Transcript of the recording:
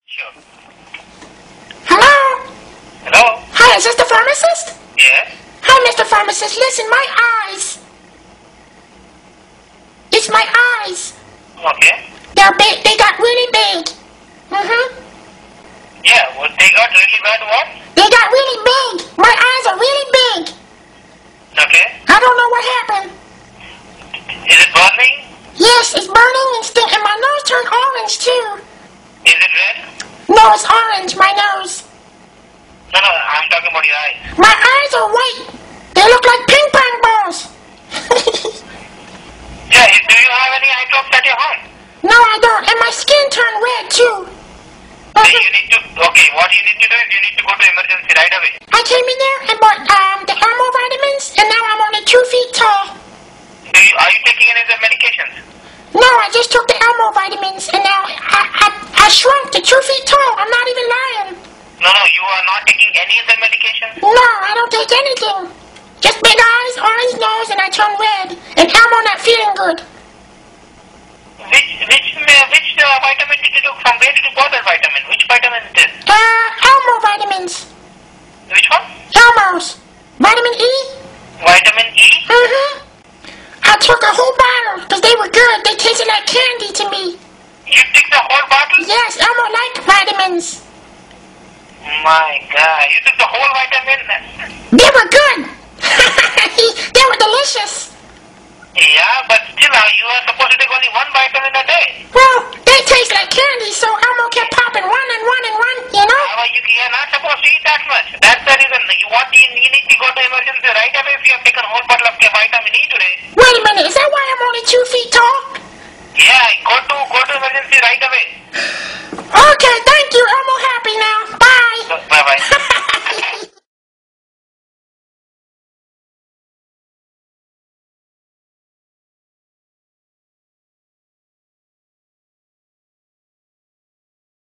Sure. Hello? Hello? Hi, is this the pharmacist? Yes? Hi, Mr. Pharmacist. Listen, my eyes. It's my eyes. Okay. They're big. They got really big. Yeah, well, they got really bad what? They got really big. My eyes are really big. Okay. I don't know what happened. Is it burning? Yes, it's burning and stink, and my nose turned orange too. Is it red? No, it's orange, my nose. No, I'm talking about your eyes. My eyes are white. They look like ping pong balls. Yeah, do you have any eye drops at your home? No, I don't. And my skin turned red too. Then you need to, okay, what you need to do is you need to go to emergency right away. I came in there and bought the Elmo vitamins, and now I'm only 2 feet tall. Are you taking any of the medications? No, I just took the Elmo vitamins, and now I shrunk to 2 feet tall. I'm not even lying. No, you are not taking any of the medications? No, I don't take anything. Just big eyes, orange nose, and I turn red. And Elmo not feeling good. Which vitamin did you do? From where did you bought that vitamin? Which vitamin is this? Elmo vitamins. Which one? Elmo's. Vitamin E? Vitamin E? I took a whole bottle because they were good. They tasted like candy to me. You took the whole bottle? Yes, Elmo liked vitamins. My God, you took the whole vitamin? They were good. They were delicious.